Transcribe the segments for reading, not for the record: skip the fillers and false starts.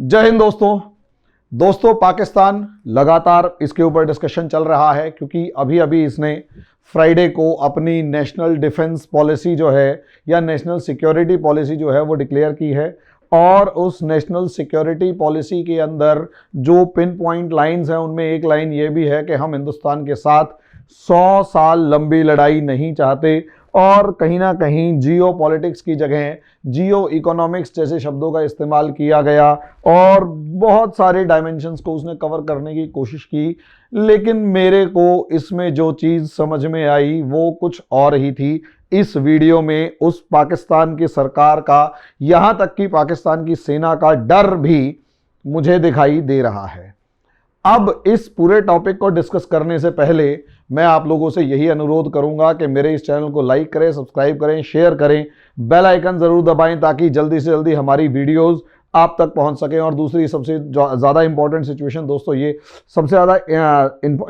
जय हिंद दोस्तों पाकिस्तान लगातार इसके ऊपर डिस्कशन चल रहा है क्योंकि अभी अभी इसने फ्राइडे को अपनी नेशनल डिफेंस पॉलिसी जो है या नेशनल सिक्योरिटी पॉलिसी जो है वो डिक्लेयर की है। और उस नेशनल सिक्योरिटी पॉलिसी के अंदर जो पिन पॉइंट लाइंस हैं उनमें एक लाइन ये भी है कि हम हिंदुस्तान के साथ 100 साल लंबी लड़ाई नहीं चाहते। और कहीं ना कहीं जियो पॉलिटिक्स की जगह जियो इकोनॉमिक्स जैसे शब्दों का इस्तेमाल किया गया और बहुत सारे डायमेंशंस को उसने कवर करने की कोशिश की। लेकिन मेरे को इसमें जो चीज़ समझ में आई वो कुछ और ही थी। इस वीडियो में उस पाकिस्तान की सरकार का, यहाँ तक कि पाकिस्तान की सेना का डर भी मुझे दिखाई दे रहा है। अब इस पूरे टॉपिक को डिस्कस करने से पहले मैं आप लोगों से यही अनुरोध करूंगा कि मेरे इस चैनल को लाइक करें, सब्सक्राइब करें, शेयर करें, बेल आइकन जरूर दबाएं ताकि जल्दी से जल्दी हमारी वीडियोस आप तक पहुंच सकें। और दूसरी सबसे ज़्यादा इंपॉर्टेंट सिचुएशन दोस्तों, ये सबसे ज़्यादा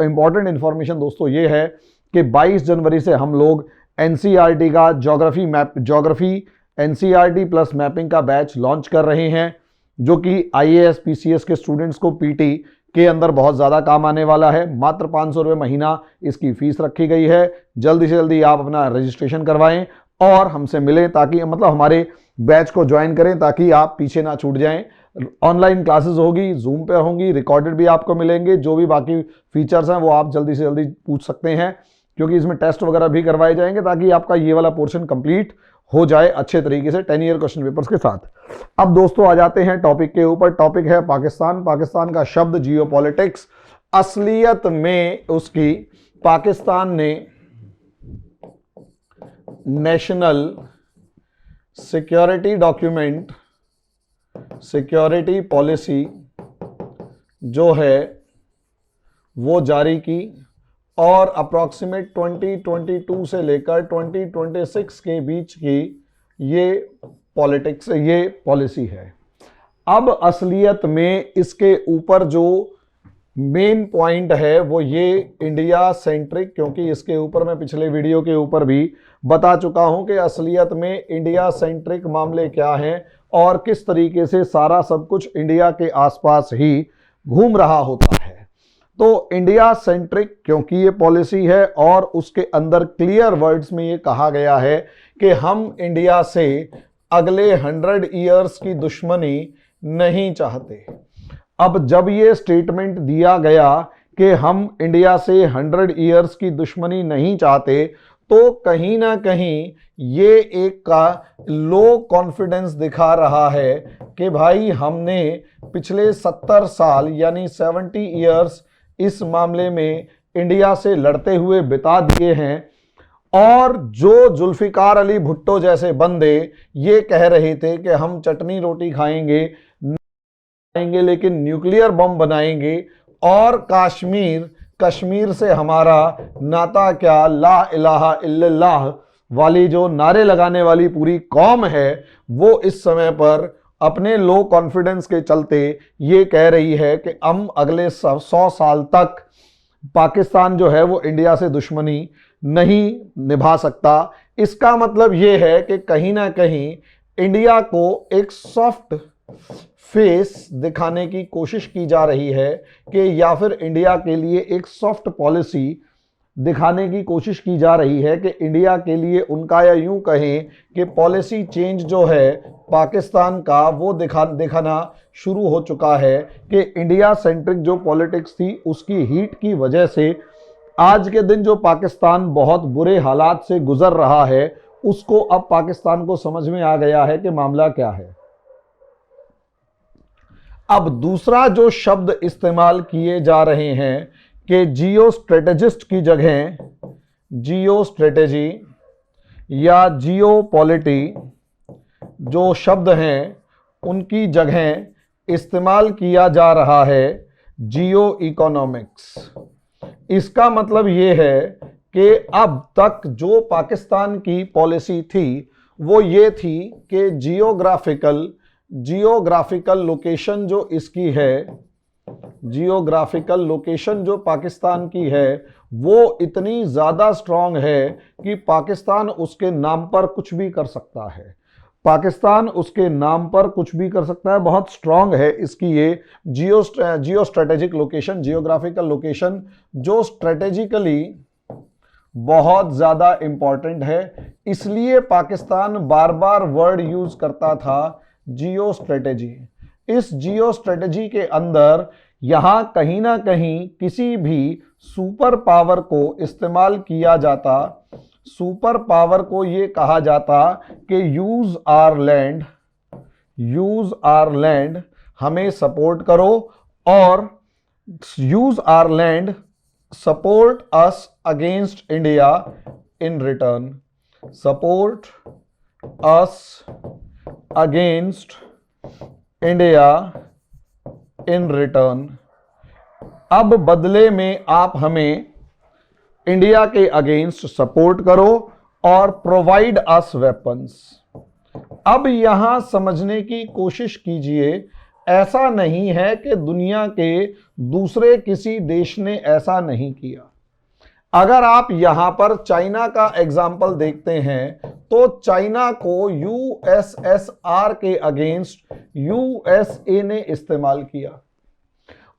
इंपॉर्टेंट इंफॉर्मेशन दोस्तों ये है कि 22 जनवरी से हम लोग एनसीईआरटी का ज्योग्राफी एनसीईआरटी प्लस मैपिंग का बैच लॉन्च कर रहे हैं, जो कि आईएएस पीसीएस के स्टूडेंट्स को पीटी के अंदर बहुत ज़्यादा काम आने वाला है। मात्र 500 रुपये महीना इसकी फीस रखी गई है। जल्दी से जल्दी आप अपना रजिस्ट्रेशन करवाएं और हमसे मिलें ताकि हमारे बैच को ज्वाइन करें ताकि आप पीछे ना छूट जाएं। ऑनलाइन क्लासेस होगी, जूम पे होंगी, रिकॉर्डेड भी आपको मिलेंगे। जो भी बाकी फीचर्स हैं वो आप जल्दी से जल्दी पूछ सकते हैं क्योंकि इसमें टेस्ट वगैरह भी करवाए जाएंगे ताकि आपका ये वाला पोर्शन कंप्लीट हो जाए अच्छे तरीके से 10 ईयर क्वेश्चन पेपर्स के साथ। अब दोस्तों आ जाते हैं टॉपिक के ऊपर। टॉपिक है पाकिस्तान का शब्द जियोपॉलिटिक्स। असलियत में उसकी पाकिस्तान ने national security document, security policy जो है वो जारी की और अप्रॉक्सीमेट 2022 से लेकर 2026 के बीच की ये पॉलिसी है। अब असलियत में इसके ऊपर जो मेन पॉइंट है वो ये इंडिया सेंट्रिक, क्योंकि इसके ऊपर मैं पिछले वीडियो के ऊपर भी बता चुका हूं कि असलियत में इंडिया सेंट्रिक मामले क्या हैं और किस तरीके से सारा सब कुछ इंडिया के आसपास ही घूम रहा होता है। तो इंडिया सेंट्रिक क्योंकि ये पॉलिसी है और उसके अंदर क्लियर वर्ड्स में ये कहा गया है कि हम इंडिया से अगले 100 ईयर्स की दुश्मनी नहीं चाहते। अब जब ये स्टेटमेंट दिया गया कि हम इंडिया से 100 ईयर्स की दुश्मनी नहीं चाहते, तो कहीं ना कहीं ये एक का लो कॉन्फिडेंस दिखा रहा है कि भाई हमने पिछले 70 साल यानी 70 ईयर्स इस मामले में इंडिया से लड़ते हुए बिता दिए हैं। और जो जुल्फिकार अली भुट्टो जैसे बंदे ये कह रहे थे कि हम चटनी रोटी खाएंगे लेकिन न्यूक्लियर बम बनाएंगे और कश्मीर से हमारा नाता क्या, ला इलाहा इल्लल्लाह वाली जो नारे लगाने वाली पूरी कौम है, वो इस समय पर अपने लो कॉन्फिडेंस के चलते ये कह रही है कि हम अगले 100 साल तक पाकिस्तान जो है वो इंडिया से दुश्मनी नहीं निभा सकता। इसका मतलब ये है कि कहीं ना कहीं इंडिया को एक सॉफ्ट फेस दिखाने की कोशिश की जा रही है कि या फिर इंडिया के लिए एक सॉफ्ट पॉलिसी दिखाने की कोशिश की जा रही है कि इंडिया के लिए उनका, या यूं कहें कि पॉलिसी चेंज जो है पाकिस्तान का वो दिखाना शुरू हो चुका है कि इंडिया सेंट्रिक जो पॉलिटिक्स थी उसकी हीट की वजह से आज के दिन जो पाकिस्तान बहुत बुरे हालात से गुजर रहा है उसको अब पाकिस्तान को समझ में आ गया है कि मामला क्या है। अब दूसरा जो शब्द इस्तेमाल किए जा रहे हैं कि जियो स्ट्रेटेजिस्ट की जगह जियो स्ट्रेटेजी या जियो पॉलिटी जो शब्द हैं उनकी जगह इस्तेमाल किया जा रहा है जियो इकोनॉमिक्स। इसका मतलब ये है कि अब तक जो पाकिस्तान की पॉलिसी थी वो ये थी कि जियोग्राफिकल लोकेशन जो इसकी है, जियोग्राफिकल लोकेशन जो पाकिस्तान की है वो इतनी ज़्यादा स्ट्रांग है कि पाकिस्तान उसके नाम पर कुछ भी कर सकता है। पाकिस्तान उसके नाम पर कुछ भी कर सकता है, बहुत स्ट्रांग है इसकी ये geo strategic location, geographical location, जो स्ट्रेटेजिकली बहुत ज्यादा इंपॉर्टेंट है। इसलिए पाकिस्तान बार बार वर्ड यूज करता था जियो स्ट्रेटेजी। इस जियो स्ट्रेटेजी के अंदर यहां कहीं ना कहीं किसी भी सुपर पावर को इस्तेमाल किया जाता, सुपर पावर को यह कहा जाता कि यूज आवर लैंड, हमें सपोर्ट करो, और use our land, support us against India in return, support us against India in return. अब बदले में आप हमें इंडिया के अगेंस्ट सपोर्ट करो और प्रोवाइड अस वेपन्स। अब यहां समझने की कोशिश कीजिए, ऐसा नहीं है कि दुनिया के दूसरे किसी देश ने ऐसा नहीं किया। अगर आप यहां पर चाइना का एग्जाम्पल देखते हैं तो चाइना को यूएसएसआर के अगेंस्ट यूएसए ने इस्तेमाल किया।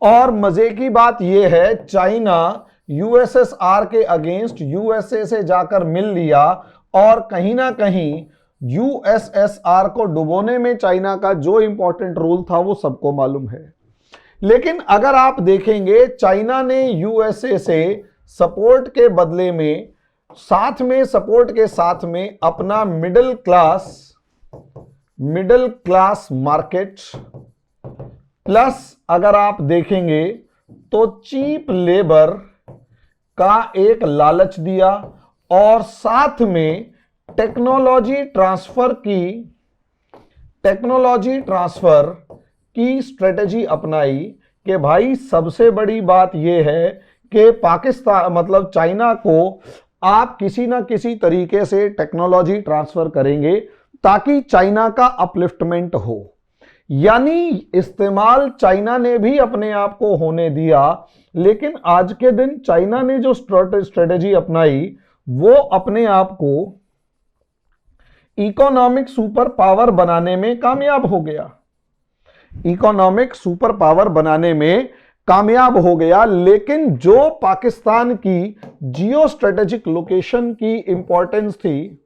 और मजे की बात यह है, चाइना यूएसएसआर के अगेंस्ट यूएसए से जाकर मिल लिया, और कहीं ना कहीं यूएसएसआर को डुबोने में चाइना का जो इंपॉर्टेंट रोल था वो सबको मालूम है। लेकिन अगर आप देखेंगे, चाइना ने यूएसए से सपोर्ट के बदले में, सपोर्ट के साथ में अपना मिडिल क्लास मार्केट, प्लस अगर आप देखेंगे तो चीप लेबर का एक लालच दिया, और साथ में टेक्नोलॉजी ट्रांसफर की स्ट्रेटेजी अपनाई कि भाई सबसे बड़ी बात यह है कि पाकिस्तान मतलब चाइना को आप किसी ना किसी तरीके से टेक्नोलॉजी ट्रांसफर करेंगे ताकि चाइना का अपलिफ्टमेंट हो। यानी इस्तेमाल चाइना ने भी अपने आप को होने दिया, लेकिन आज के दिन चाइना ने जो स्ट्रेटेजी अपनाई वो अपने आप को इकोनॉमिक सुपर पावर बनाने में कामयाब हो गया, इकोनॉमिक सुपर पावर बनाने में कामयाब हो गया। लेकिन जो पाकिस्तान की जियो स्ट्रेटेजिक लोकेशन की इंपॉर्टेंस थी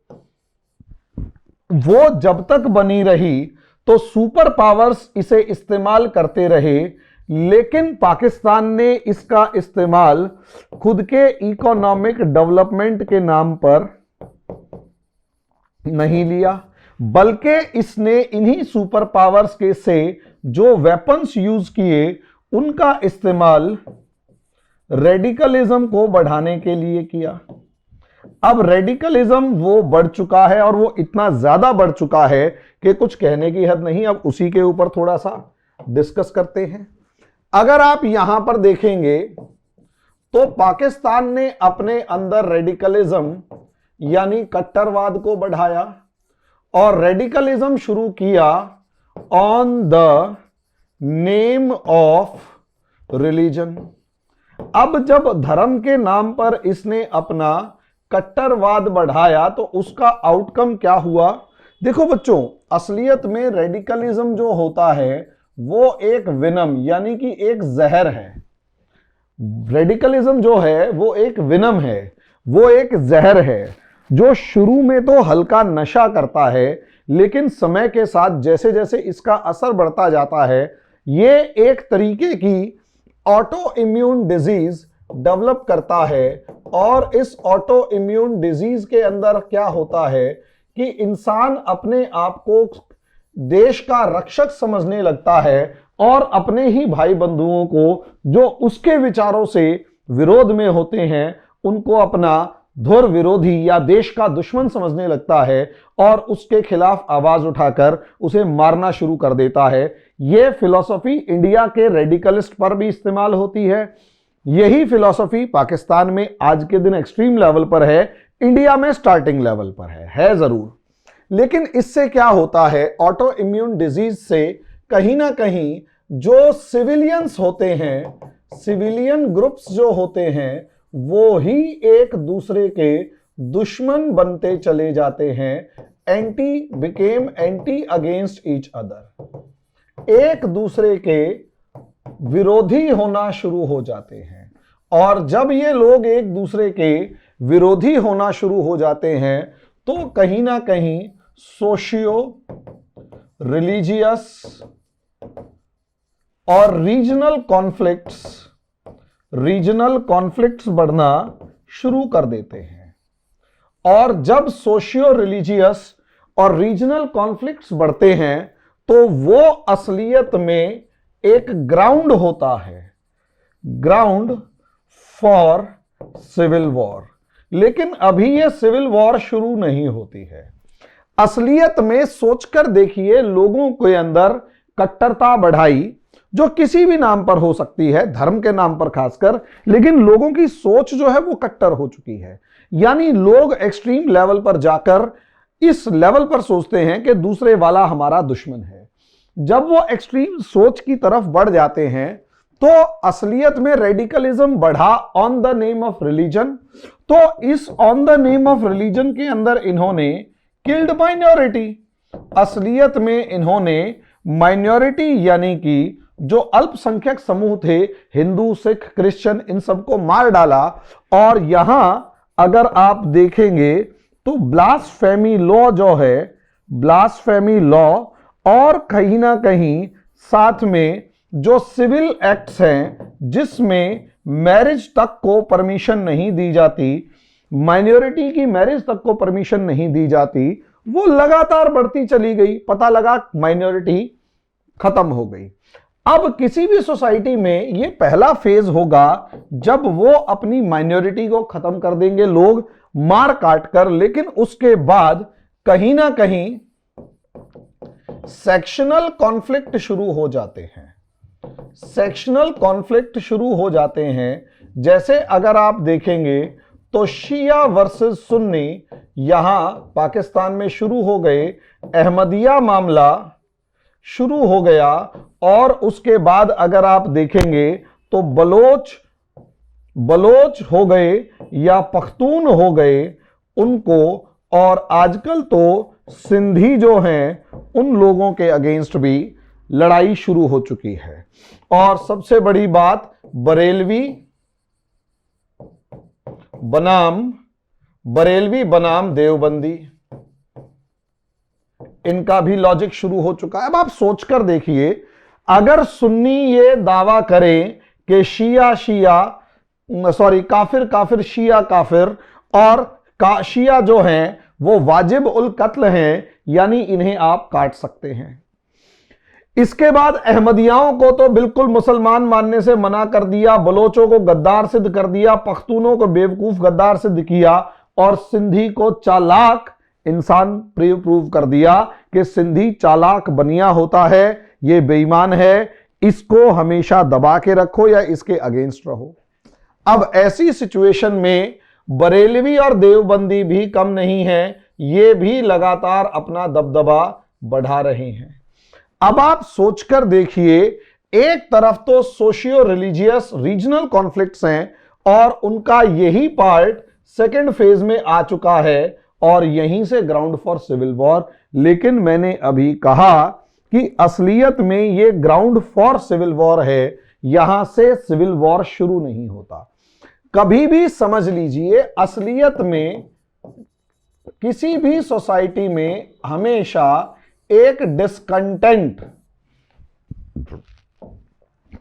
वो जब तक बनी रही तो सुपर पावर्स इसे इस्तेमाल करते रहे, लेकिन पाकिस्तान ने इसका इस्तेमाल खुद के इकोनॉमिक डेवलपमेंट के नाम पर नहीं लिया, बल्कि इसने इन्हीं सुपर पावर्स के से जो वेपन्स यूज किए उनका इस्तेमाल रेडिकलिज्म को बढ़ाने के लिए किया। अब रेडिकलिज्म वो बढ़ चुका है, और वो इतना ज्यादा बढ़ चुका है कि कुछ कहने की हद नहीं। अब उसी के ऊपर थोड़ा सा डिस्कस करते हैं। अगर आप यहां पर देखेंगे तो पाकिस्तान ने अपने अंदर रेडिकलिज्म यानी कट्टरवाद को बढ़ाया, और रेडिकलिज्म शुरू किया on the name of religion. अब जब धर्म के नाम पर इसने अपना कट्टरवाद बढ़ाया तो उसका आउटकम क्या हुआ? देखो बच्चों, असलियत में रेडिकलिज्म जो होता है वो एक विनम यानी कि एक जहर है। रेडिकलिज्म जो है वो एक विनम है, वो एक जहर है जो शुरू में तो हल्का नशा करता है, लेकिन समय के साथ जैसे जैसे इसका असर बढ़ता जाता है ये एक तरीके की ऑटो इम्यून डिजीज डेवलप करता है। और इस ऑटो इम्यून डिजीज के अंदर क्या होता है कि इंसान अपने आप को देश का रक्षक समझने लगता है, और अपने ही भाई बंधुओं को जो उसके विचारों से विरोध में होते हैं उनको अपना धुर विरोधी या देश का दुश्मन समझने लगता है, और उसके खिलाफ आवाज उठाकर उसे मारना शुरू कर देता है। यह फिलॉसफी इंडिया के रेडिकलिस्ट पर भी इस्तेमाल होती है। यही फिलॉसफी पाकिस्तान में आज के दिन एक्सट्रीम लेवल पर है, इंडिया में स्टार्टिंग लेवल पर है जरूर। लेकिन इससे क्या होता है, ऑटो इम्यून डिजीज से कहीं ना कहीं जो सिविलियंस होते हैं, सिविलियन ग्रुप्स जो होते हैं, वो ही एक दूसरे के दुश्मन बनते चले जाते हैं। Became anti against each other, एक दूसरे के विरोधी होना शुरू हो जाते हैं। और जब ये लोग एक दूसरे के विरोधी होना शुरू हो जाते हैं तो कहीं ना कहीं सोशियो रिलीजियस और रीजनल कॉन्फ्लिक्ट्स बढ़ना शुरू कर देते हैं। और जब सोशियो रिलीजियस और रीजनल कॉन्फ्लिक्ट्स बढ़ते हैं तो वो असलियत में एक ग्राउंड होता है, ग्राउंड फॉर सिविल वॉर। लेकिन अभी ये सिविल वॉर शुरू नहीं होती है। असलियत में सोचकर देखिए, लोगों के अंदर कट्टरता बढ़ाई, जो किसी भी नाम पर हो सकती है, धर्म के नाम पर खासकर, लेकिन लोगों की सोच जो है वो कट्टर हो चुकी है। यानी लोग एक्सट्रीम लेवल पर जाकर इस लेवल पर सोचते हैं कि दूसरे वाला हमारा दुश्मन है। जब वो एक्सट्रीम सोच की तरफ बढ़ जाते हैं तो असलियत में रेडिकलिज्म बढ़ा on the name of religion. तो इस on the name of religion के अंदर इन्होंने किल्ड माइनॉरिटी। असलियत में इन्होंने माइनॉरिटी यानी कि जो अल्पसंख्यक समूह थे, हिंदू, सिख, क्रिश्चियन, इन सबको मार डाला। और यहां अगर आप देखेंगे तो ब्लास्फेमी लॉ जो है, ब्लास्फेमी लॉ और कहीं ना कहीं साथ में जो सिविल एक्ट्स हैं जिसमें मैरिज तक को परमिशन नहीं दी जाती, माइनॉरिटी की मैरिज तक को परमिशन नहीं दी जाती, वो लगातार बढ़ती चली गई। पता लगा माइनॉरिटी खत्म हो गई। अब किसी भी सोसाइटी में ये पहला फेज होगा जब वो अपनी माइनॉरिटी को खत्म कर देंगे लोग मार काट कर। लेकिन उसके बाद कहीं ना कहीं सेक्शनल कॉन्फ्लिक्ट शुरू हो जाते हैं। सेक्शनल कॉन्फ्लिक्ट शुरू हो जाते हैं। जैसे अगर आप देखेंगे तो शिया वर्सेस सुन्नी यहां पाकिस्तान में शुरू हो गए, अहमदिया मामला शुरू हो गया। और उसके बाद अगर आप देखेंगे तो बलोच हो गए या पख्तून हो गए उनको। और आजकल तो सिंधी जो हैं उन लोगों के अगेंस्ट भी लड़ाई शुरू हो चुकी है। और सबसे बड़ी बात, बरेलवी बनाम देवबंदी, इनका भी लॉजिक शुरू हो चुका है। अब आप सोचकर देखिए, अगर सुन्नी ये दावा करें कि काफिर शिया काफिर और शिया जो हैं वो वाजिब उल कत्ल हैं, यानी इन्हें आप काट सकते हैं। इसके बाद अहमदियाओं को तो बिल्कुल मुसलमान मानने से मना कर दिया, बलोचों को गद्दार सिद्ध कर दिया, पख्तूनों को बेवकूफ गद्दार सिद्ध किया और सिंधी को चालाक इंसान प्रूव कर दिया कि सिंधी चालाक बनिया होता है, ये बेईमान है, इसको हमेशा दबा के रखो या इसके अगेंस्ट रहो। अब ऐसी सिचुएशन में बरेलवी और देवबंदी भी कम नहीं है, ये भी लगातार अपना दबदबा बढ़ा रहे हैं। अब आप सोचकर देखिए, एक तरफ तो सोशियो रिलीजियस रीजनल कॉन्फ्लिक्ट्स हैं और उनका यही पार्ट सेकेंड फेज में आ चुका है और यहीं से ग्राउंड फॉर सिविल वॉर। लेकिन मैंने अभी कहा कि असलियत में ये ग्राउंड फॉर सिविल वॉर है, यहां से सिविल वॉर शुरू नहीं होता। कभी भी समझ लीजिए, असलियत में किसी भी सोसाइटी में हमेशा एक डिस्कंटेंट,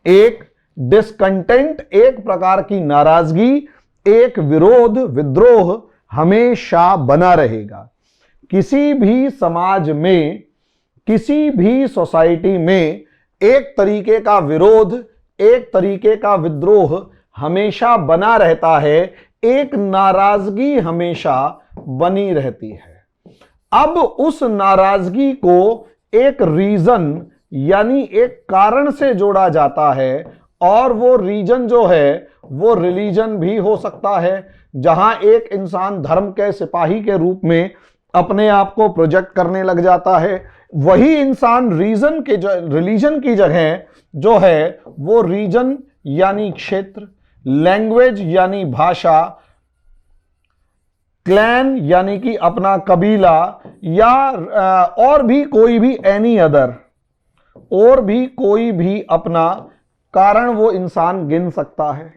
एक प्रकार की नाराजगी, एक विरोध, विद्रोह हमेशा बना रहेगा। किसी भी समाज में, किसी भी सोसाइटी में एक तरीके का विरोध, एक तरीके का विद्रोह हमेशा बना रहता है, एक नाराजगी हमेशा बनी रहती है। अब उस नाराजगी को एक रीजन यानी एक कारण से जोड़ा जाता है और वो रीजन जो है वो रिलीजन भी हो सकता है, जहां एक इंसान धर्म के सिपाही के रूप में अपने आप को प्रोजेक्ट करने लग जाता है। वही इंसान रिलीजन की जगह जो है वो रीजन यानी क्षेत्र, लैंग्वेज यानी भाषा, क्लैन यानी कि अपना कबीला, या और भी कोई भी एनी अदर, और भी कोई भी अपना कारण वो इंसान गिन सकता है।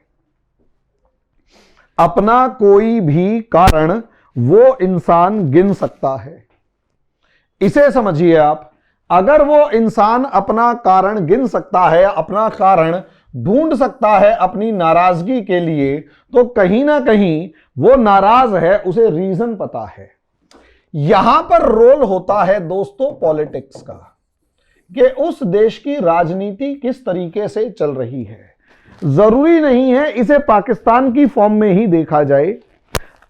अपना कोई भी कारण वो इंसान गिन सकता है। इसे समझिए आप, अगर वो इंसान अपना कारण गिन सकता है, अपना कारण ढूंढ सकता है अपनी नाराजगी के लिए, तो कहीं ना कहीं वो नाराज है, उसे रीजन पता है। यहां पर रोल होता है दोस्तों पॉलिटिक्स का, कि उस देश की राजनीति किस तरीके से चल रही है। जरूरी नहीं है इसे पाकिस्तान की फॉर्म में ही देखा जाए,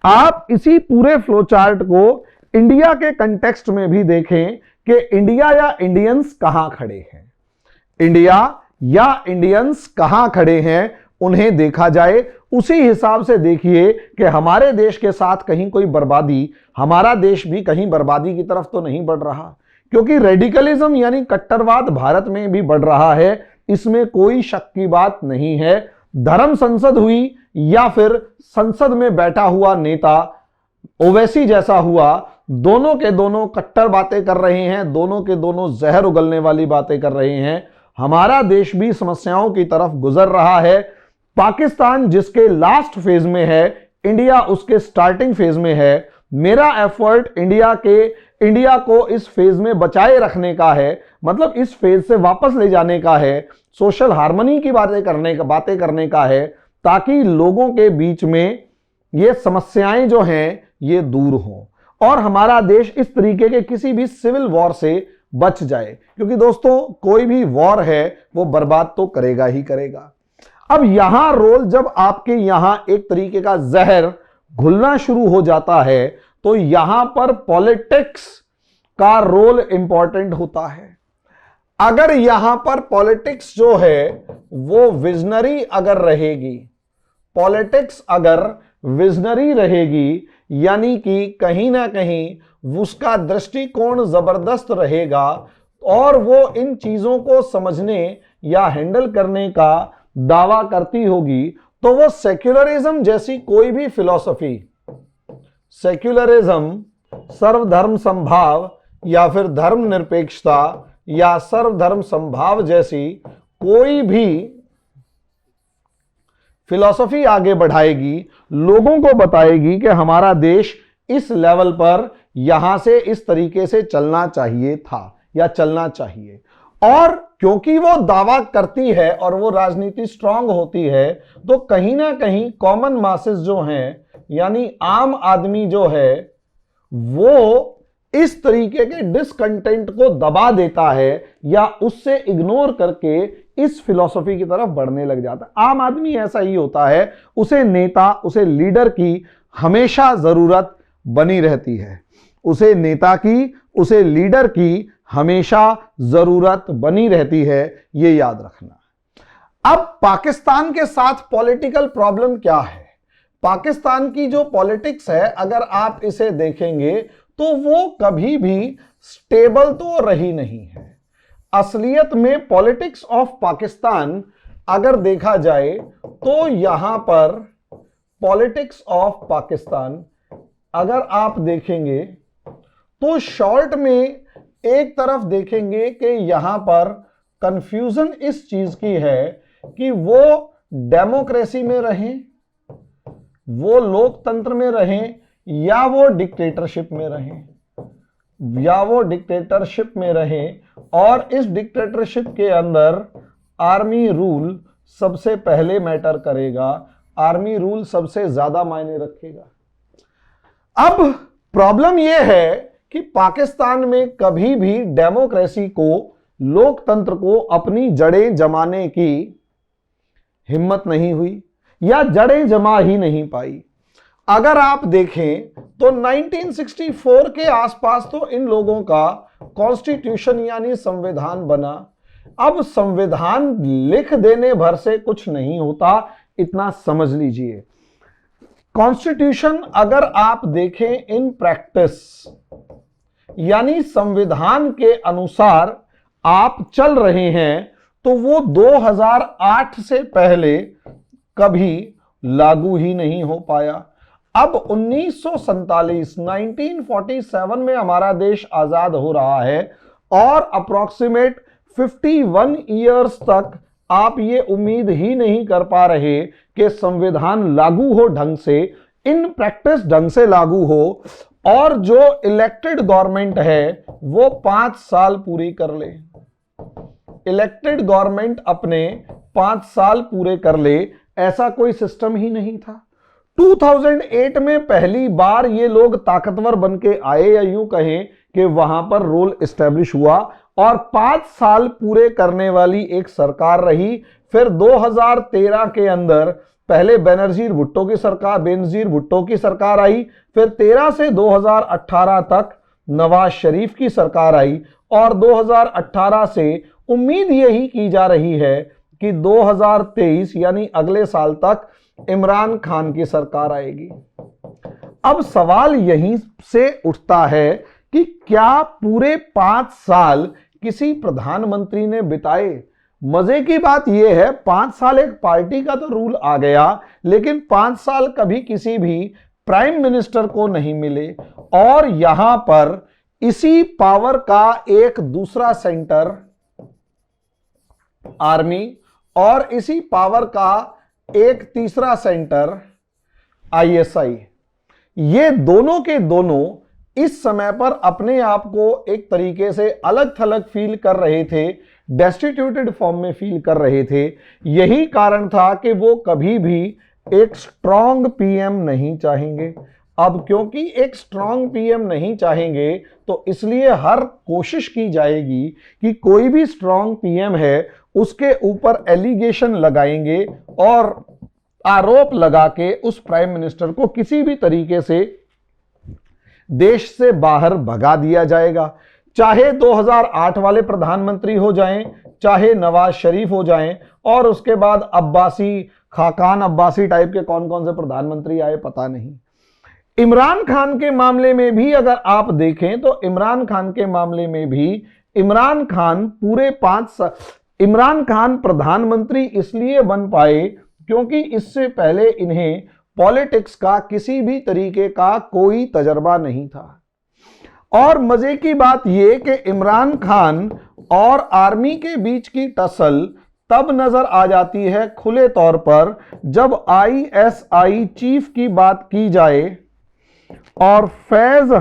आप इसी पूरे फ्लो चार्ट को इंडिया के कंटेक्स्ट में भी देखें कि इंडिया या इंडियंस कहां खड़े हैं। इंडिया या इंडियंस कहां खड़े हैं उन्हें देखा जाए, उसी हिसाब से देखिए कि हमारे देश के साथ कहीं कोई बर्बादी, हमारा देश भी कहीं बर्बादी की तरफ तो नहीं बढ़ रहा, क्योंकि रेडिकलिज्म यानी कट्टरवाद भारत में भी बढ़ रहा है, इसमें कोई शक की बात नहीं है। धर्म संसद हुई या फिर संसद में बैठा हुआ नेता ओवैसी जैसा हुआ, दोनों के दोनों कट्टर बातें कर रहे हैं, दोनों के दोनों जहर उगलने वाली बातें कर रहे हैं। हमारा देश भी समस्याओं की तरफ गुजर रहा है। पाकिस्तान जिसके लास्ट फेज में है, इंडिया उसके स्टार्टिंग फेज में है। मेरा एफर्ट इंडिया को इस फेज में बचाए रखने का है, मतलब इस फेज से वापस ले जाने का है, सोशल हार्मनी की बातें करने का है, ताकि लोगों के बीच में ये समस्याएं जो हैं ये दूर हों और हमारा देश इस तरीके के किसी भी सिविल वॉर से बच जाए। क्योंकि दोस्तों कोई भी वॉर है वो बर्बाद तो करेगा ही करेगा। अब यहां रोल, जब आपके यहां एक तरीके का जहर घुलना शुरू हो जाता है, तो यहां पर पॉलिटिक्स का रोल इंपॉर्टेंट होता है। अगर यहां पर पॉलिटिक्स जो है वो विजनरी अगर रहेगी, पॉलिटिक्स अगर विजनरी रहेगी, यानी कि कहीं ना कहीं उसका दृष्टिकोण जबरदस्त रहेगा और वो इन चीजों को समझने या हैंडल करने का दावा करती होगी, तो वो सेक्युलरिज्म जैसी कोई भी फिलॉसफी, सेक्युलरिज्म, सर्वधर्म संभाव या फिर धर्मनिरपेक्षता या सर्वधर्म संभाव जैसी कोई भी फिलॉसफी आगे बढ़ाएगी, लोगों को बताएगी कि हमारा देश इस लेवल पर यहां से इस तरीके से चलना चाहिए था या चलना चाहिए। और क्योंकि वो दावा करती है और वो राजनीति स्ट्रांग होती है, तो कहीं ना कहीं कॉमन मासेस जो हैं, यानी आम आदमी जो है, वो इस तरीके के डिसकंटेंट को दबा देता है या उससे इग्नोर करके इस फिलॉसफी की तरफ बढ़ने लग जाता है। आम आदमी ऐसा ही होता है, उसे नेता, उसे लीडर की हमेशा जरूरत बनी रहती है, उसे नेता की, उसे लीडर की हमेशा जरूरत बनी रहती है, ये याद रखना। अब पाकिस्तान के साथ पॉलिटिकल प्रॉब्लम क्या है? पाकिस्तान की जो पॉलिटिक्स है, अगर आप इसे देखेंगे तो वो कभी भी स्टेबल तो रही नहीं है। असलियत में पॉलिटिक्स ऑफ पाकिस्तान अगर देखा जाए तो यहां पर पॉलिटिक्स ऑफ पाकिस्तान अगर आप देखेंगे तो शॉर्ट में एक तरफ देखेंगे कि यहां पर कंफ्यूजन इस चीज की है कि वो डेमोक्रेसी में रहें, वो लोकतंत्र में रहें, या वो डिक्टेटरशिप में रहें, या वो डिक्टेटरशिप में रहें। और इस डिक्टेटरशिप के अंदर आर्मी रूल सबसे पहले मैटर करेगा, आर्मी रूल सबसे ज्यादा मायने रखेगा। अब प्रॉब्लम यह है कि पाकिस्तान में कभी भी डेमोक्रेसी को, लोकतंत्र को अपनी जड़ें जमाने की हिम्मत नहीं हुई या जड़ें जमा ही नहीं पाई। अगर आप देखें तो 1964 के आसपास तो इन लोगों का कॉन्स्टिट्यूशन यानी संविधान बना। अब संविधान लिख देने भर से कुछ नहीं होता, इतना समझ लीजिए। कॉन्स्टिट्यूशन अगर आप देखें इन प्रैक्टिस, यानी संविधान के अनुसार आप चल रहे हैं, तो वो 2008 से पहले कभी लागू ही नहीं हो पाया। अब 1947 में हमारा देश आजाद हो रहा है और अप्रोक्सीमेट 51 ईयर्स तक आप ये उम्मीद ही नहीं कर पा रहे कि संविधान लागू हो ढंग से, इन प्रैक्टिस ढंग से लागू हो, और जो इलेक्टेड गवर्नमेंट है वो 5 साल पूरी कर ले। इलेक्टेड गवर्नमेंट अपने 5 साल पूरे कर ले, ऐसा कोई सिस्टम ही नहीं था। 2008 में पहली बार ये लोग ताकतवर बन के आए, या यूं कहें कि वहां पर रोल एस्टेब्लिश हुआ और 5 साल पूरे करने वाली एक सरकार रही। फिर 2013 के अंदर पहले बेनजीर भुट्टो की सरकार आई, फिर 13 से 2018 तक नवाज शरीफ की सरकार आई, और 2018 से उम्मीद यही की जा रही है कि 2023 यानी अगले साल तक इमरान खान की सरकार आएगी। अब सवाल यहीं से उठता है कि क्या पूरे 5 साल किसी प्रधानमंत्री ने बिताए? मजे की बात यह है 5 साल एक पार्टी का तो रूल आ गया, लेकिन 5 साल कभी किसी भी प्राइम मिनिस्टर को नहीं मिले। और यहां पर इसी पावर का एक दूसरा सेंटर आर्मी और इसी पावर का एक तीसरा सेंटर आईएसआई, ये दोनों के दोनों इस समय पर अपने आप को एक तरीके से अलग थलग फील कर रहे थे, डेस्टिट्यूटेड फॉर्म में फील कर रहे थे। यही कारण था कि वो कभी भी एक स्ट्रॉन्ग पीएम नहीं चाहेंगे। अब क्योंकि एक स्ट्रॉन्ग पीएम नहीं चाहेंगे तो इसलिए हर कोशिश की जाएगी कि कोई भी स्ट्रॉन्ग पीएम है उसके ऊपर एलिगेशन लगाएंगे और आरोप लगा के उस प्राइम मिनिस्टर को किसी भी तरीके से देश से बाहर भगा दिया जाएगा। चाहे 2008 वाले प्रधानमंत्री हो जाएं, चाहे नवाज शरीफ हो जाएं, और उसके बाद खाकान अब्बासी टाइप के कौन कौन से प्रधानमंत्री आए पता नहीं। इमरान खान के मामले में भी अगर आप देखें तो इमरान खान के मामले में भी इमरान खान प्रधानमंत्री इसलिए बन पाए क्योंकि इससे पहले इन्हें पॉलिटिक्स का किसी भी तरीके का कोई तजर्बा नहीं था। और मजे की बात यह कि इमरान खान और आर्मी के बीच की टसल तब नजर आ जाती है खुले तौर पर जब आईएसआई चीफ की बात की जाए और फैज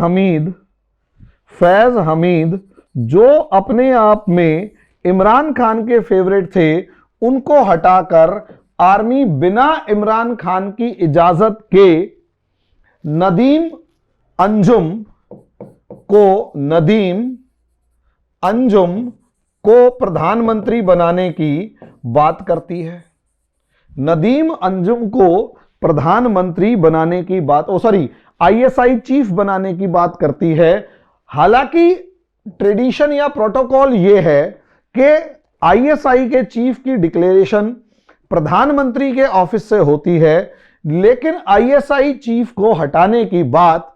हमीद जो अपने आप में इमरान खान के फेवरेट थे, उनको हटाकर आर्मी बिना इमरान खान की इजाजत के नदीम अंजुम को प्रधानमंत्री बनाने की बात करती है। नदीम अंजुम को प्रधानमंत्री बनाने की आईएसआई चीफ बनाने की बात करती है। हालांकि ट्रेडिशन या प्रोटोकॉल यह है कि आईएसआई के चीफ की डिक्लेरेशन प्रधानमंत्री के ऑफिस से होती है, लेकिन आईएसआई चीफ को हटाने की बात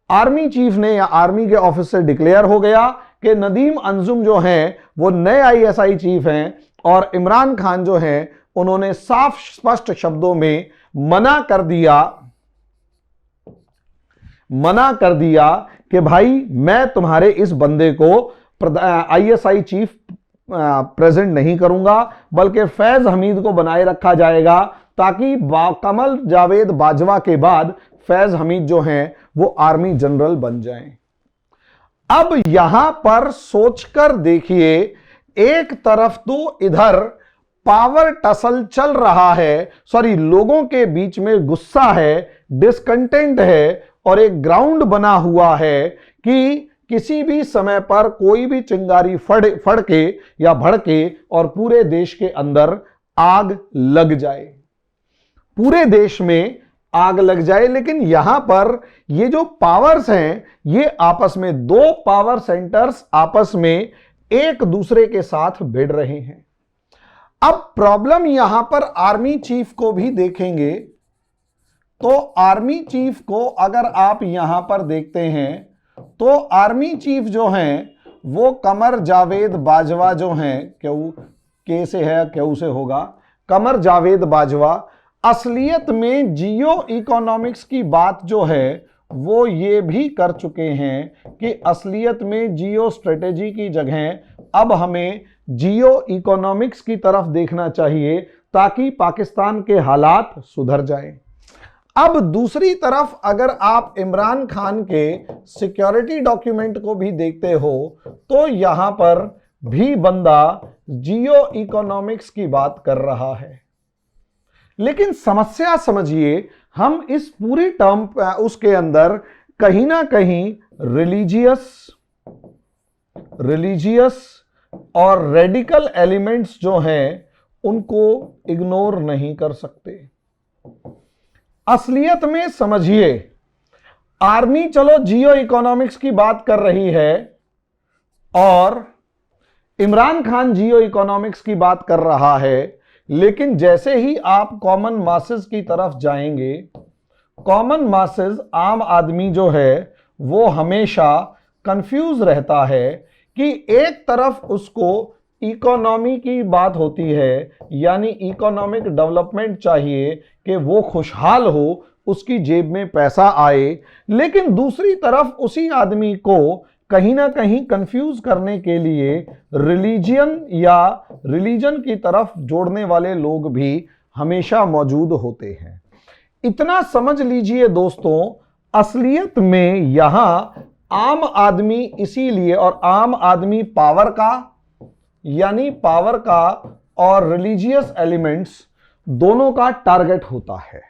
आर्मी चीफ ने या आर्मी के ऑफिस से डिक्लेयर हो गया कि नदीम अंजुम जो हैं वो नए आईएसआई चीफ हैं, और इमरान खान जो हैं उन्होंने साफ स्पष्ट शब्दों में मना कर दिया कि भाई मैं तुम्हारे इस बंदे को आईएसआई चीफ प्रेजेंट नहीं करूंगा, बल्कि फैज हमीद को बनाए रखा जाएगा ताकि कमर जावेद बाजवा के बाद फैज हमीद जो हैं वो आर्मी जनरल बन जाएं। अब यहां पर सोचकर देखिए, एक तरफ तो इधर पावर टसल चल रहा है, लोगों के बीच में गुस्सा है, डिसकंटेंट है, और एक ग्राउंड बना हुआ है कि किसी भी समय पर कोई भी चिंगारी फड़के या भड़के और पूरे देश के अंदर आग लग जाए, पूरे देश में आग लग जाए। लेकिन यहां पर ये जो पावर्स हैं, ये आपस में दो पावर सेंटर्स आपस में एक दूसरे के साथ भिड़ रहे हैं। अब प्रॉब्लम यहां पर आर्मी चीफ को भी देखेंगे तो आर्मी चीफ को अगर आप यहां पर देखते हैं तो आर्मी चीफ जो हैं वो कमर जावेद बाजवा जो हैं, क्यों के से है क्यों से होगा, कमर जावेद बाजवा असलियत में जियो इकोनॉमिक्स की बात जो है वो ये भी कर चुके हैं कि असलियत में जियो स्ट्रेटेजी की जगह अब हमें जियो इकोनॉमिक्स की तरफ देखना चाहिए ताकि पाकिस्तान के हालात सुधर जाएं। अब दूसरी तरफ अगर आप इमरान खान के सिक्योरिटी डॉक्यूमेंट को भी देखते हो तो यहां पर भी बंदा जियो इकोनॉमिक्स की बात कर रहा है। लेकिन समस्या समझिए, हम इस पूरी टर्म उसके अंदर कहीं ना कहीं रिलीजियस और रेडिकल एलिमेंट्स जो हैं उनको इग्नोर नहीं कर सकते। असलियत में समझिए, आर्मी चलो जियो इकोनॉमिक्स की बात कर रही है और इमरान खान जियो इकोनॉमिक्स की बात कर रहा है, लेकिन जैसे ही आप कॉमन मासेस की तरफ जाएंगे, कॉमन मासेस आम आदमी जो है वो हमेशा कंफ्यूज रहता है कि एक तरफ उसको इकोनॉमी की बात होती है, यानी इकोनॉमिक डेवलपमेंट चाहिए कि वो खुशहाल हो, उसकी जेब में पैसा आए, लेकिन दूसरी तरफ उसी आदमी को कहीं ना कहीं कंफ्यूज करने के लिए रिलीजन की तरफ जोड़ने वाले लोग भी हमेशा मौजूद होते हैं। इतना समझ लीजिए दोस्तों, असलियत में यहां आम आदमी इसीलिए, और आम आदमी पावर का और रिलीजियस एलिमेंट्स दोनों का टारगेट होता है।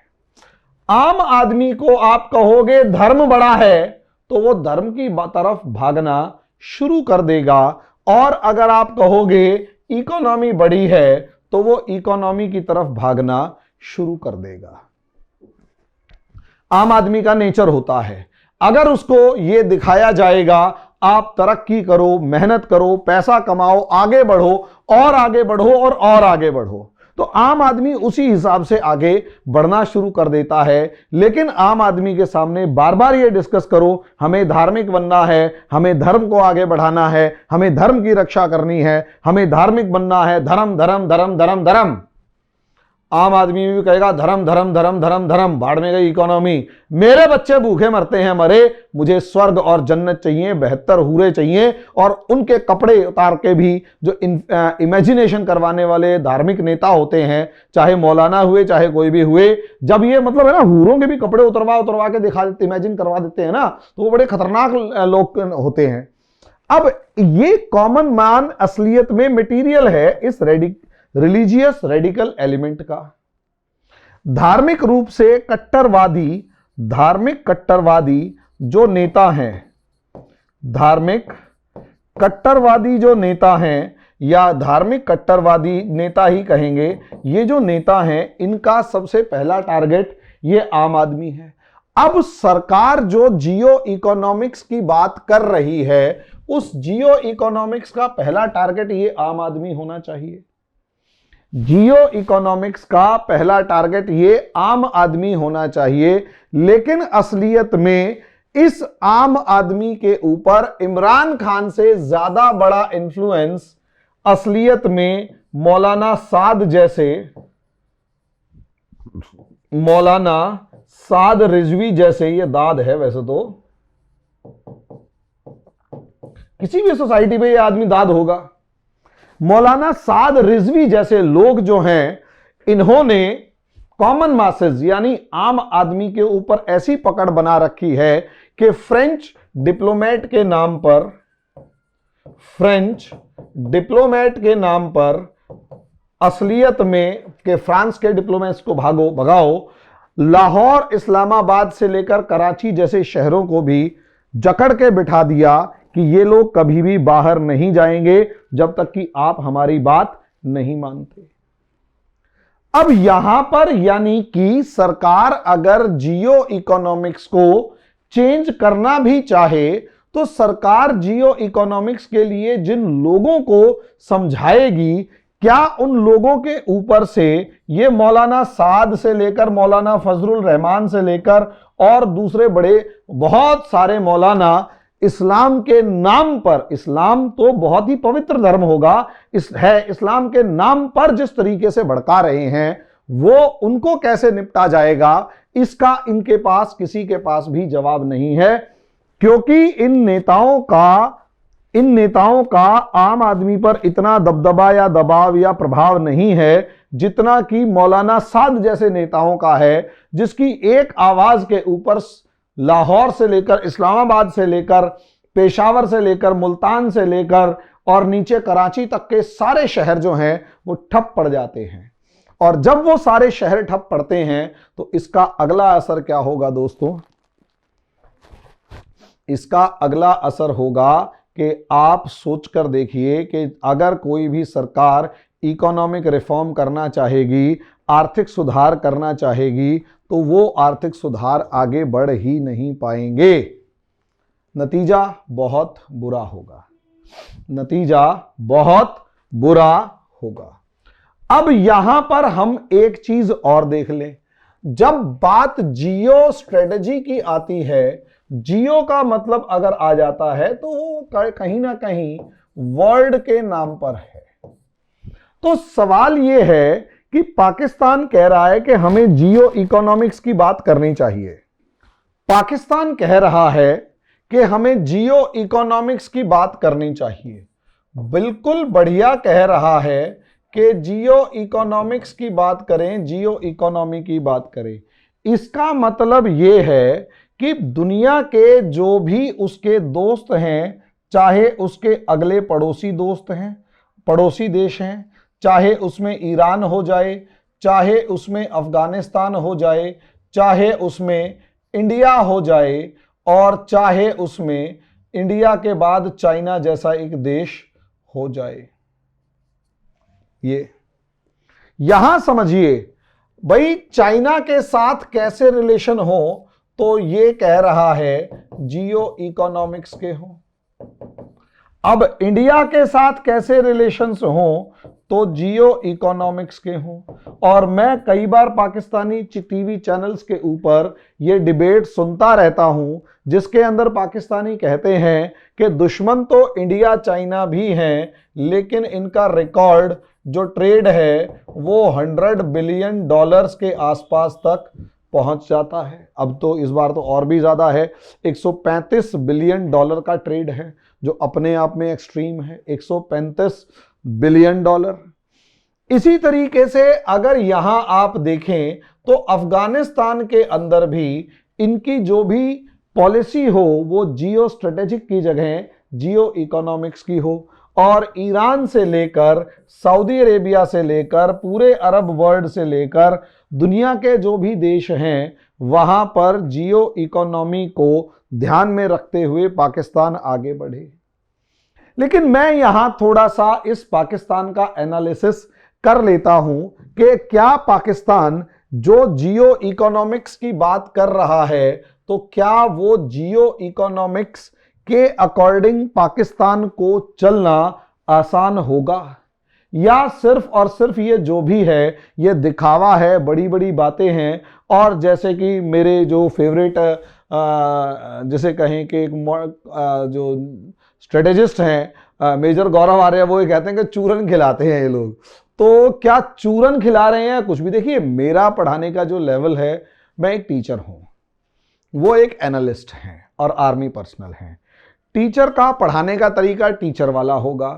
आम आदमी को आप कहोगे धर्म बड़ा है तो वो धर्म की तरफ भागना शुरू कर देगा, और अगर आप कहोगे इकोनॉमी बड़ी है तो वो इकोनॉमी की तरफ भागना शुरू कर देगा। आम आदमी का नेचर होता है। अगर उसको ये दिखाया जाएगा आप तरक्की करो, मेहनत करो, पैसा कमाओ, आगे बढ़ो और आगे बढ़ो और आगे बढ़ो, तो आम आदमी उसी हिसाब से आगे बढ़ना शुरू कर देता है। लेकिन आम आदमी के सामने बार बार ये डिस्कस करो हमें धार्मिक बनना है, हमें धर्म को आगे बढ़ाना है, हमें धर्म की रक्षा करनी है, हमें धार्मिक बनना है, धर्म धर्म धर्म धर्म धर्म, आम आदमी भी कहेगा धर्म धर्म धर्म धर्म धर्म, भाड़ में गई इकोनॉमी, मेरे बच्चे भूखे मरते हैं मरे, मुझे स्वर्ग और जन्नत चाहिए, 72 हूरे चाहिए, और उनके कपड़े उतार के भी जो इमेजिनेशन करवाने वाले धार्मिक नेता होते हैं, चाहे मौलाना हुए चाहे कोई भी हुए, जब ये मतलब है ना हूरों के भी कपड़े उतरवा के दिखा देते, इमेजिन करवा देते हैं ना, तो वो बड़े खतरनाक लोग होते हैं। अब ये कॉमन मैन असलियत में मटीरियल है इस रिलीजियस रेडिकल एलिमेंट का। धार्मिक रूप से धार्मिक कट्टरवादी जो नेता हैं, धार्मिक कट्टरवादी जो नेता हैं या धार्मिक कट्टरवादी नेता ही कहेंगे, ये जो नेता हैं इनका सबसे पहला टारगेट ये आम आदमी है। अब सरकार जो जियो इकोनॉमिक्स की बात कर रही है, उस जियो इकोनॉमिक्स का पहला टारगेट ये आम आदमी होना चाहिए। जियो इकोनॉमिक्स का पहला टारगेट ये आम आदमी होना चाहिए, लेकिन असलियत में इस आम आदमी के ऊपर इमरान खान से ज्यादा बड़ा इंफ्लुएंस असलियत में मौलाना साद रिजवी जैसे, ये दाद है वैसे तो किसी भी सोसाइटी में ये आदमी दाद होगा, मौलाना साद रिजवी जैसे लोग जो हैं, इन्होंने कॉमन मासेस यानी आम आदमी के ऊपर ऐसी पकड़ बना रखी है कि फ्रेंच डिप्लोमेट के नाम पर असलियत में कि फ्रांस के डिप्लोमेट्स को भगाओ, लाहौर इस्लामाबाद से लेकर कराची जैसे शहरों को भी जकड़ के बिठा दिया कि ये लोग कभी भी बाहर नहीं जाएंगे जब तक कि आप हमारी बात नहीं मानते। अब यहां पर यानी कि सरकार अगर जियो इकोनॉमिक्स को चेंज करना भी चाहे तो सरकार जियो इकोनॉमिक्स के लिए जिन लोगों को समझाएगी, क्या उन लोगों के ऊपर से ये मौलाना साद से लेकर मौलाना फजलुर रहमान से लेकर और दूसरे बड़े बहुत सारे मौलाना इस्लाम के नाम पर, इस्लाम तो बहुत ही पवित्र धर्म होगा, इस्लाम के नाम पर जिस तरीके से भड़का रहे हैं वो उनको कैसे निपटा जाएगा, इसका इनके पास किसी के पास भी जवाब नहीं है, क्योंकि इन नेताओं का आम आदमी पर इतना दबदबा या दबाव या प्रभाव नहीं है जितना कि मौलाना साद जैसे नेताओं का है, जिसकी एक आवाज के ऊपर लाहौर से लेकर इस्लामाबाद से लेकर पेशावर से लेकर मुल्तान से लेकर और नीचे कराची तक के सारे शहर जो हैं वो ठप पड़ जाते हैं। और जब वो सारे शहर ठप पड़ते हैं तो इसका अगला असर क्या होगा दोस्तों? इसका अगला असर होगा कि आप सोचकर देखिए कि अगर कोई भी सरकार इकोनॉमिक रिफॉर्म करना चाहेगी, आर्थिक सुधार करना चाहेगी, तो वो आर्थिक सुधार आगे बढ़ ही नहीं पाएंगे। नतीजा बहुत बुरा होगा, नतीजा बहुत बुरा होगा। अब यहां पर हम एक चीज और देख लें। जब बात जियो स्ट्रेटजी की आती है, जियो का मतलब अगर आ जाता है तो वो कहीं ना कहीं वर्ल्ड के नाम पर है। तो सवाल यह है कि पाकिस्तान कह रहा है कि हमें जियो इकोनॉमिक्स की बात करनी चाहिए। पाकिस्तान कह रहा है कि हमें जियो इकोनॉमिक्स की बात करनी चाहिए। बिल्कुल बढ़िया कह रहा है कि जियो इकोनॉमिक्स की बात करें, जियो इकोनॉमी की बात करें। इसका मतलब यह है कि दुनिया के जो भी उसके दोस्त हैं, चाहे उसके अगले पड़ोसी दोस्त हैं, पड़ोसी देश हैं, चाहे उसमें ईरान हो जाए, चाहे उसमें अफगानिस्तान हो जाए, चाहे उसमें इंडिया हो जाए, और चाहे उसमें इंडिया के बाद चाइना जैसा एक देश हो जाए। ये यहां समझिए भाई, चाइना के साथ कैसे रिलेशन हो, तो ये कह रहा है जियो इकोनॉमिक्स के हो। अब इंडिया के साथ कैसे रिलेशंस हो, तो जियो इकोनॉमिक्स के हो। और मैं कई बार पाकिस्तानी टीवी चैनल्स के ऊपर ये डिबेट सुनता रहता हूं, जिसके अंदर पाकिस्तानी कहते हैं कि दुश्मन तो इंडिया चाइना भी हैं, लेकिन इनका रिकॉर्ड जो ट्रेड है वो $100 बिलियन के आसपास तक पहुंच जाता है। अब तो इस बार तो और भी ज्यादा है, $135 बिलियन का ट्रेड है, जो अपने आप में एक्सट्रीम है। $135 बिलियन। इसी तरीके से अगर यहां आप देखें तो अफगानिस्तान के अंदर भी इनकी जो भी पॉलिसी हो वो जियो स्ट्रेटेजिक की जगह जियो इकोनॉमिक्स की हो। और ईरान से लेकर सऊदी अरेबिया से लेकर पूरे अरब वर्ल्ड से लेकर दुनिया के जो भी देश हैं, वहां पर जियो इकोनॉमी को ध्यान में रखते हुए पाकिस्तान आगे बढ़े। लेकिन मैं यहां थोड़ा सा इस पाकिस्तान का एनालिसिस कर लेता हूं कि क्या पाकिस्तान जो जियो इकोनॉमिक्स की बात कर रहा है, तो क्या वो जियो इकोनॉमिक्स के अकॉर्डिंग पाकिस्तान को चलना आसान होगा, या सिर्फ और सिर्फ ये जो भी है ये दिखावा है, बड़ी बड़ी बातें हैं। और जैसे कि मेरे जो फेवरेट जैसे कहें कि जो स्ट्रेटेजिस्ट हैं मेजर गौरव आर्य, वो ये कहते हैं कि चूरन खिलाते हैं ये लोग। तो क्या चूरन खिला रहे हैं कुछ भी? देखिए, मेरा पढ़ाने का जो लेवल है, मैं एक टीचर हूं, वो एक एनालिस्ट हैं और आर्मी पर्सनल हैं। टीचर का पढ़ाने का तरीका टीचर वाला होगा,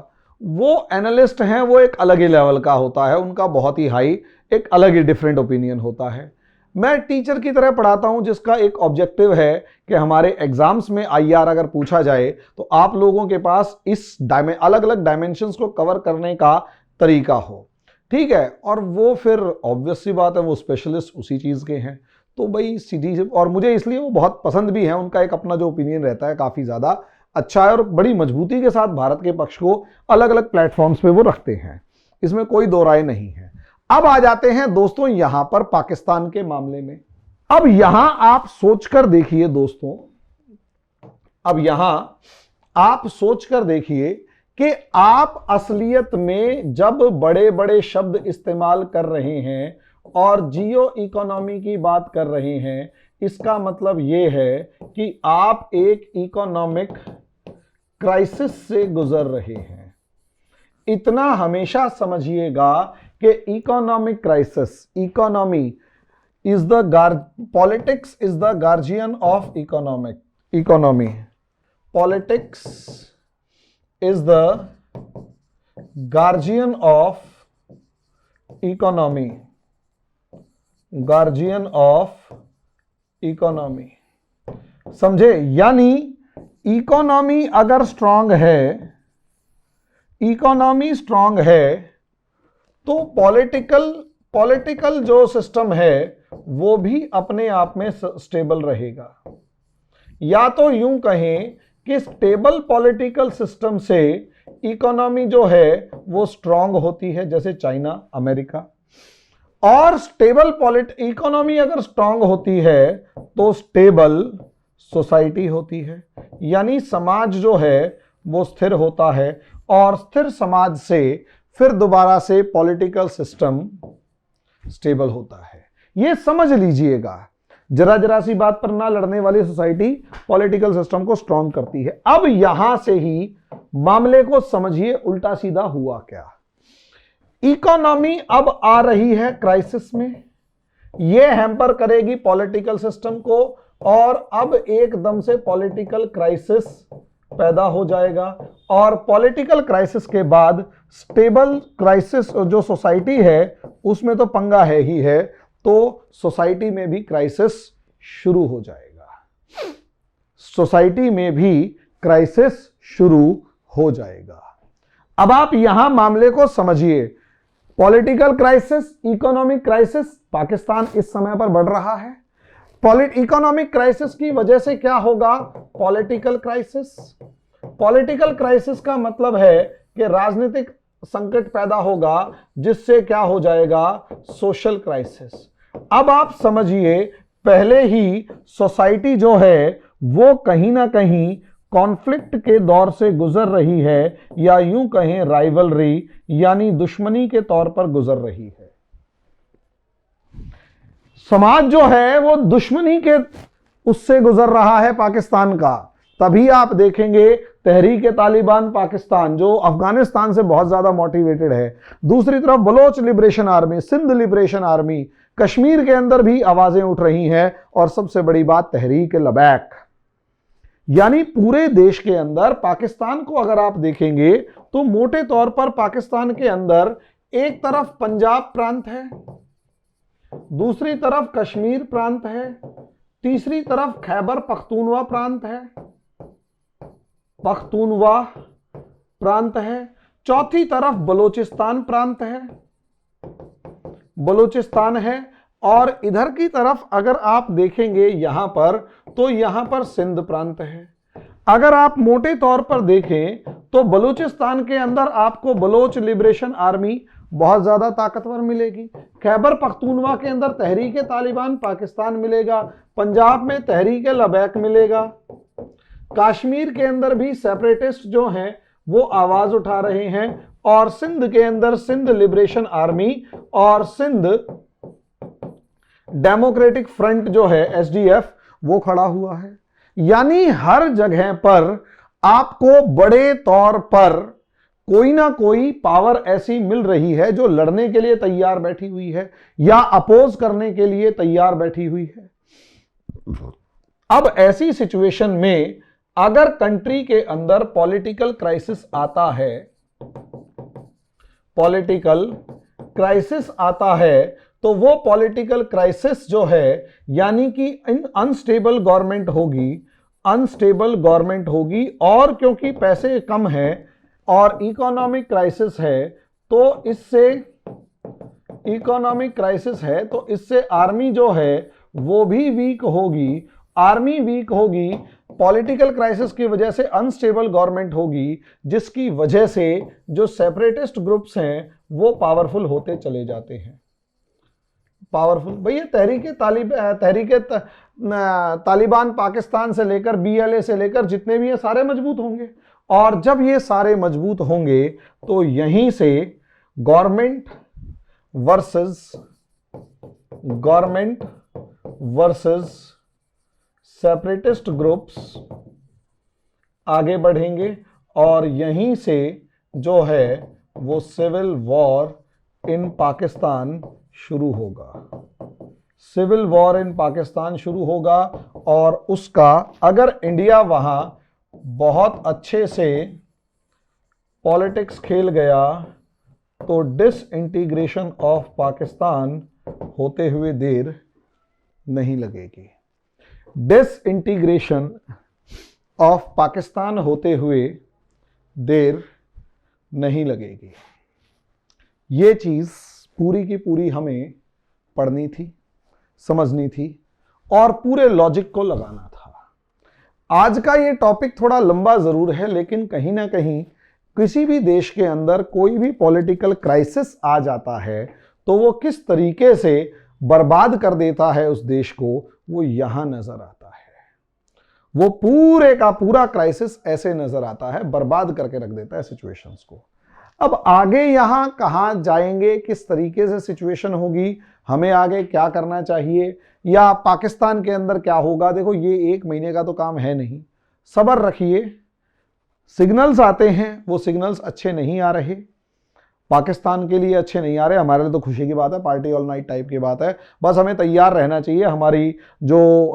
वो एनालिस्ट हैं वो एक अलग ही लेवल का होता है, उनका बहुत ही हाई, एक अलग ही डिफरेंट ओपिनियन होता है। मैं टीचर की तरह पढ़ाता हूं जिसका एक ऑब्जेक्टिव है कि हमारे एग्जाम्स में आईआर अगर पूछा जाए तो आप लोगों के पास इस अलग अलग डायमेंशंस को कवर करने का तरीका हो, ठीक है। और वो फिर ऑब्वियस सी बात है, वो स्पेशलिस्ट उसी चीज के हैं। तो भाई सीधी, और मुझे इसलिए वो बहुत पसंद भी है, उनका एक अपना जो ओपिनियन रहता है काफी ज्यादा अच्छा है, और बड़ी मजबूती के साथ भारत के पक्ष को अलग अलग प्लेटफॉर्म्स पे वो रखते हैं, इसमें कोई दो राय नहीं है। अब आ जाते हैं दोस्तों यहां पर पाकिस्तान के मामले में। अब यहां आप सोचकर देखिए दोस्तों, अब यहां आप सोचकर देखिए कि आप असलियत में जब बड़े बड़े शब्द इस्तेमाल कर रहे हैं और जियो इकोनॉमी की बात कर रहे हैं, इसका मतलब यह है कि आप एक इकोनॉमिक क्राइसिस से गुजर रहे हैं। इतना हमेशा समझिएगा कि economic crisis, economy is the politics is the guardian of economy, politics is the guardian of economy, guardian of economy. समझे? यानी इकोनॉमी अगर स्ट्रांग है, इकोनॉमी स्ट्रांग है तो पॉलिटिकल जो सिस्टम है वो भी अपने आप में स्टेबल रहेगा। या तो यूं कहें कि स्टेबल पॉलिटिकल सिस्टम से इकोनॉमी जो है वो स्ट्रांग होती है, जैसे चाइना, अमेरिका। और स्टेबल इकोनॉमी अगर स्ट्रांग होती है तो स्टेबल सोसाइटी होती है, यानी समाज जो है वो स्थिर होता है, और स्थिर समाज से फिर दोबारा से पॉलिटिकल सिस्टम स्टेबल होता है। ये समझ लीजिएगा, जरा जरा सी बात पर ना लड़ने वाली सोसाइटी पॉलिटिकल सिस्टम को स्ट्रांग करती है। अब यहां से ही मामले को समझिए उल्टा सीधा हुआ क्या। इकोनॉमी अब आ रही है क्राइसिस में, यह हैम्पर करेगी पॉलिटिकल सिस्टम को, और अब एकदम से पॉलिटिकल क्राइसिस पैदा हो जाएगा। और पॉलिटिकल क्राइसिस के बाद स्टेबल क्राइसिस जो सोसाइटी है उसमें तो पंगा है ही है, तो सोसाइटी में भी क्राइसिस शुरू हो जाएगा, सोसाइटी में भी क्राइसिस शुरू हो जाएगा। अब आप यहां मामले को समझिए, political crisis, economic crisis, Pakistan इस समय पर बढ़ रहा है। इकोनॉमिक क्राइसिस की वजह से क्या होगा? Political crisis. पॉलिटिकल क्राइसिस का मतलब है कि राजनीतिक संकट पैदा होगा, जिससे क्या हो जाएगा? Social crisis. अब आप समझिए, पहले ही सोसाइटी जो है वो कहीं ना कहीं कॉन्फ्लिक्ट के दौर से गुजर रही है, या यूं कहें राइवलरी यानी दुश्मनी के तौर पर गुजर रही है। समाज जो है वो दुश्मनी के उससे गुजर रहा है पाकिस्तान का। तभी आप देखेंगे तहरीक-ए-तालिबान पाकिस्तान जो अफगानिस्तान से बहुत ज्यादा मोटिवेटेड है, दूसरी तरफ Baloch liberation army, Sindh liberation army, Kashmir के अंदर भी आवाजें उठ रही हैं, और सबसे बड़ी बात तहरीक-ए-लबैक। यानी पूरे देश के अंदर पाकिस्तान को अगर आप देखेंगे तो मोटे तौर पर पाकिस्तान के अंदर एक तरफ पंजाब प्रांत है, दूसरी तरफ कश्मीर प्रांत है, तीसरी तरफ खैबर पख्तूनवा प्रांत है, चौथी तरफ बलोचिस्तान प्रांत है, बलोचिस्तान है, और इधर की तरफ अगर आप देखेंगे यहां पर, तो यहां पर सिंध प्रांत है। अगर आप मोटे तौर पर देखें तो बलूचिस्तान के अंदर आपको बलोच लिबरेशन आर्मी बहुत ज्यादा ताकतवर मिलेगी, खैबर पख्तूनवा के अंदर तहरीक-ए-तालिबान पाकिस्तान मिलेगा, पंजाब में तहरीक-ए-लबैक मिलेगा, कश्मीर के अंदर भी सेपरेटिस्ट जो हैं वो आवाज उठा रहे हैं, और सिंध के अंदर सिंध लिबरेशन आर्मी और सिंध डेमोक्रेटिक फ्रंट जो है एसडीएफ वो खड़ा हुआ है। यानी हर जगह पर आपको बड़े तौर पर कोई ना कोई पावर ऐसी मिल रही है जो लड़ने के लिए तैयार बैठी हुई है या अपोज करने के लिए तैयार बैठी हुई है। अब ऐसी सिचुएशन में अगर कंट्री के अंदर पॉलिटिकल क्राइसिस आता है, पॉलिटिकल क्राइसिस आता है, तो वो पॉलिटिकल क्राइसिस जो है यानी कि अनस्टेबल गवर्नमेंट होगी, और क्योंकि पैसे कम हैं और इकोनॉमिक क्राइसिस है तो इससे आर्मी जो है वो भी वीक होगी, आर्मी वीक होगी, पॉलिटिकल क्राइसिस की वजह से अनस्टेबल गवर्नमेंट होगी, जिसकी वजह से जो सेपरेटिस्ट ग्रुप्स हैं वो पावरफुल होते चले जाते हैं। पावरफुल भैया तालिबान पाकिस्तान से लेकर बीएलए से लेकर जितने भी हैं सारे मजबूत होंगे, और जब ये सारे मजबूत होंगे तो यहीं से गवर्नमेंट वर्सेस सेपरेटिस्ट ग्रुप्स आगे बढ़ेंगे, और यहीं से जो है वो सिविल वॉर इन पाकिस्तान शुरू होगा, सिविल वॉर इन पाकिस्तान शुरू होगा। और उसका अगर इंडिया वहां बहुत अच्छे से पॉलिटिक्स खेल गया तो डिसइंटीग्रेशन ऑफ पाकिस्तान होते हुए देर नहीं लगेगी। डिसइंटीग्रेशन ऑफ पाकिस्तान होते हुए देर नहीं लगेगी। ये चीज पूरी की पूरी हमें पढ़नी थी, समझनी थी और पूरे लॉजिक को लगाना था। आज का ये टॉपिक थोड़ा लंबा जरूर है, लेकिन कहीं ना कहीं किसी भी देश के अंदर कोई भी पॉलिटिकल क्राइसिस आ जाता है तो वो किस तरीके से बर्बाद कर देता है उस देश को, वो यहां नजर आता है। वो पूरे का पूरा क्राइसिस ऐसे नजर आता है, बर्बाद करके रख देता है सिचुएशंस को। अब आगे यहां कहां जाएंगे, किस तरीके से सिचुएशन होगी, हमें आगे क्या करना चाहिए, या पाकिस्तान के अंदर क्या होगा, देखो ये 1 महीने का तो काम है नहीं, सब्र रखिए। सिग्नल्स आते हैं, वो सिग्नल्स अच्छे नहीं आ रहे, पाकिस्तान के लिए अच्छे नहीं आ रहे, हमारे लिए तो खुशी की बात है, पार्टी ऑल नाइट टाइप की बात है। बस हमें तैयार रहना चाहिए, हमारी जो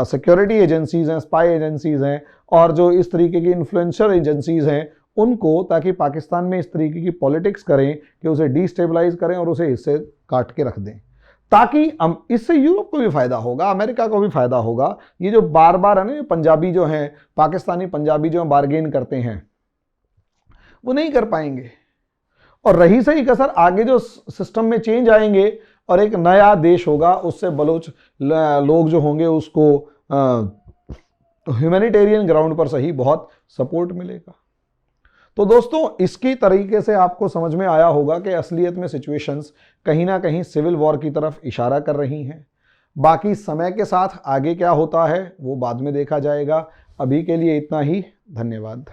सिक्योरिटी एजेंसीज हैं, स्पाई एजेंसीज हैं और जो इस तरीके की इन्फ्लुएंशियल एजेंसीज हैं उनको, ताकि पाकिस्तान में इस तरीके की पॉलिटिक्स करें कि उसे डिस्टेबलाइज करें और उसे इससे काट के रख दें, ताकि इससे यूरोप को भी फायदा होगा, अमेरिका को भी फायदा होगा। ये जो बार बार है ना पंजाबी जो हैं, पाकिस्तानी पंजाबी जो बार्गेन करते हैं, वो नहीं कर पाएंगे। और रही सही कसर, आगे जो सिस्टम में चेंज आएंगे और एक नया देश होगा, उससे बलोच लोग जो होंगे उसको ह्यूमैनिटेरियन ग्राउंड पर सही बहुत सपोर्ट मिलेगा। तो दोस्तों इसकी तरीके से आपको समझ में आया होगा कि असलियत में सिचुएशंस कहीं ना कहीं सिविल वॉर की तरफ इशारा कर रही हैं। बाकी समय के साथ आगे क्या होता है वो बाद में देखा जाएगा। अभी के लिए इतना ही, धन्यवाद।